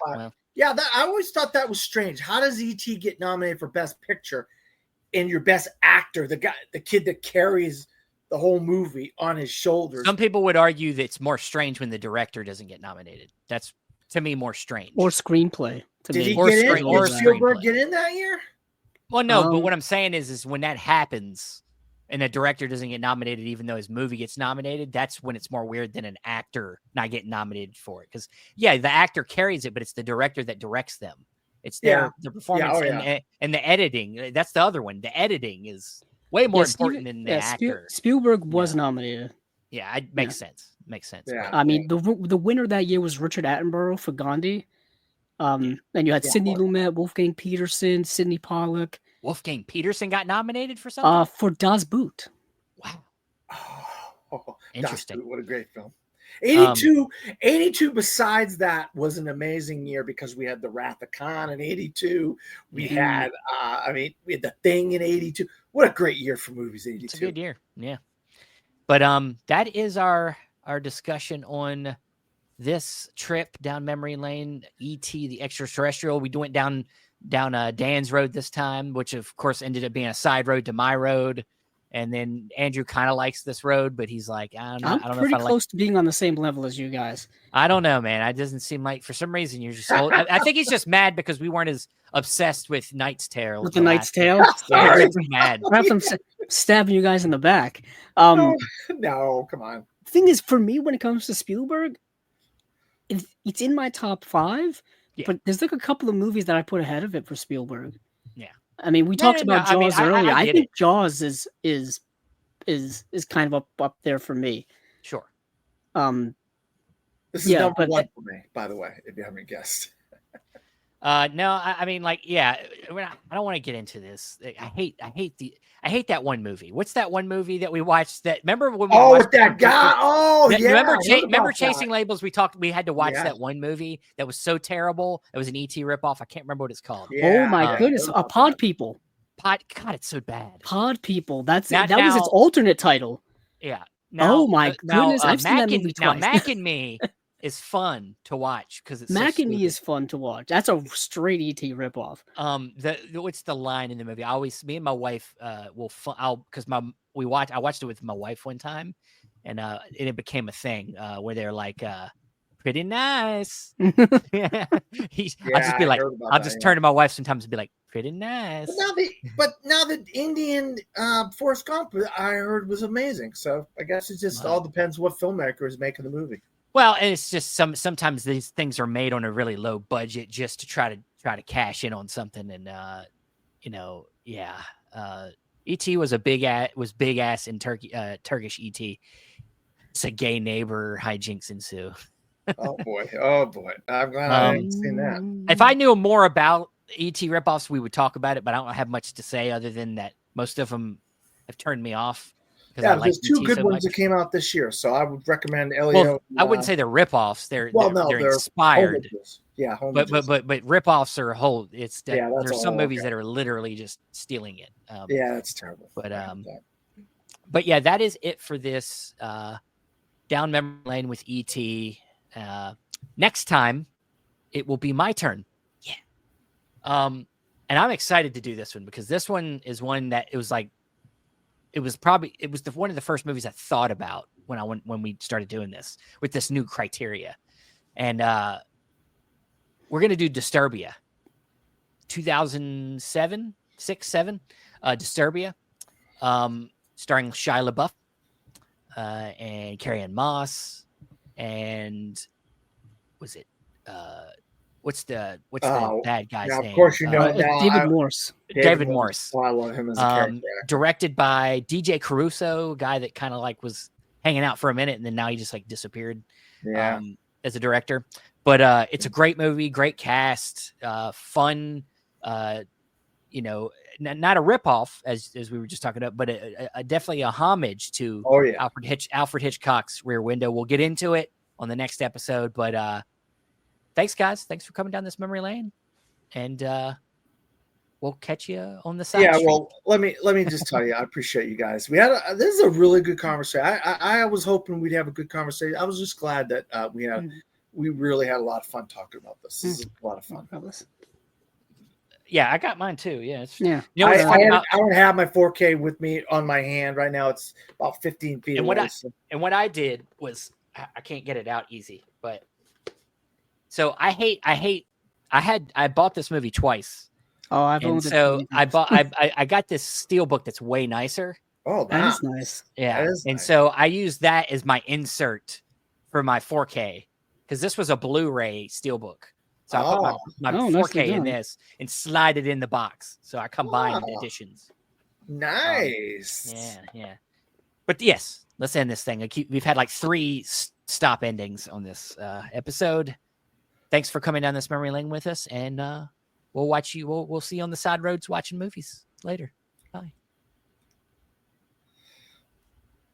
always thought that was strange. How does E.T. get nominated for Best Picture and your Best Actor, the kid that carries the whole movie on his shoulders? Some people would argue that it's more strange when the director doesn't get nominated. That's to me more strange. Or screenplay. Did he get in? Did Spielberg get in that year? Well, no, but what I'm saying is when that happens and the director doesn't get nominated, even though his movie gets nominated, that's when it's more weird than an actor not getting nominated for it. Because, the actor carries it, but it's the director that directs them. It's their performance and the editing. That's the other one. The editing is way more important than the actor. Spielberg was nominated. Yeah, it makes sense. Makes sense. Yeah. I mean, the winner that year was Richard Attenborough for Gandhi. And you had Sidney Lumet, Wolfgang Peterson, Sidney Pollack, Wolfgang Petersen got nominated for something? For Das Boot. Wow. Oh, Interesting. what a great film. 82 besides that was an amazing year because we had the Wrath of Khan in 82. We had we had The Thing in 82. What a great year for movies, 82. It's a good year. Yeah. But that is our discussion on this trip down memory lane, E.T. the Extra-Terrestrial. We went down Dan's road this time, which of course ended up being a side road to my road. And then Andrew kind of likes this road, but he's like, I don't know. I'm pretty close to being on the same level as you guys. I don't know, man. It doesn't seem like, for some reason, you're just old. I think he's just mad because we weren't as obsessed with Knight's Tale. With the Knight's Tale? Yeah, he's mad. Perhaps I'm stabbing you guys in the back. No, come on. The thing is, for me, when it comes to Spielberg, it's in my top 5, but there's like a couple of movies that I put ahead of it for Spielberg. Yeah. I mean, we talked about Jaws earlier. I think Jaws is kind of up there for me. Sure. This is number 1 for me, by the way, if you haven't guessed. No, I mean, like, yeah, I don't want to get into this. I hate that one movie. What's that one movie that we watched? That remember when we watched that guy? Remember Chasing Labels? We had to watch that one movie that was so terrible. It was an ET ripoff. I can't remember what it's called. Yeah, oh my goodness, Pod People. God, it's so bad. Pod People. That was its alternate title. Yeah. Oh my goodness, I've seen that movie twice. Now, Mac and Me is fun to watch because it's Mac and Me is fun to watch. That's a straight ET ripoff. What's the line in the movie? Me and my wife I watched it with my wife one time, and it became a thing where they're like, pretty nice. I'll just turn to my wife sometimes and be like, pretty nice. But now the Indian Forrest Gump, I heard, was amazing. So I guess it just all depends what filmmaker is making the movie. Well, and it's just sometimes these things are made on a really low budget just to try to cash in on something, and E.T. was big ass in Turkish E.T. It's a gay neighbor, hijinks ensue. Oh boy! I'm glad I haven't seen that. If I knew more about E.T. ripoffs, we would talk about it, but I don't have much to say other than that most of them have turned me off. Yeah, there's 2 good ones that came out this year, so I would recommend Elio. Well, I wouldn't say they're ripoffs. They're inspired. Yeah, but ripoffs are whole. There's some movies that are literally just stealing it. Yeah, that's terrible. But yeah, that is it for this down memory lane with E.T. Next time, it will be my turn. Yeah. And I'm excited to do this one because this one is one that it was one of the first movies I thought about when we started doing this with this new criteria. And we're going to do Disturbia. 2007, 6, 7, Disturbia, starring Shia LaBeouf and Carrie-Anne Moss. And was it what's the bad guy's name? Of course, David Morse. David Morse. Oh, I love him as a character. Directed by DJ Caruso, guy that kind of like was hanging out for a minute and then now he just like disappeared. Yeah. As a director. But it's a great movie, great cast, fun. Not a ripoff as we were just talking about, but definitely a homage to Alfred Hitchcock's Rear Window. We'll get into it on the next episode, but thanks, guys. Thanks for coming down this memory lane, and we'll catch you on the side. Yeah, well, let me just tell you, I appreciate you guys. This is a really good conversation. I was hoping we'd have a good conversation. I was just glad that we really had a lot of fun talking about this. This is a lot of fun. Yeah, I got mine too. Yeah, yeah. You know, I don't have my 4K with me on my hand right now. It's about 15 feet away. What I did was I can't get it out easy, but so I bought this movie twice. Oh, I got this steel book that's way nicer. Oh, that is nice. Yeah, nice. So I used that as my insert for my 4K because this was a Blu-ray steelbook. So I put my 4K in this and slide it in the box. So I combined editions. Nice. Yeah. But yes, let's end this thing. We've had like 3 stop endings on this episode. Thanks for coming down this memory lane with us, and we'll watch you. We'll see you on the side roads watching movies. Later.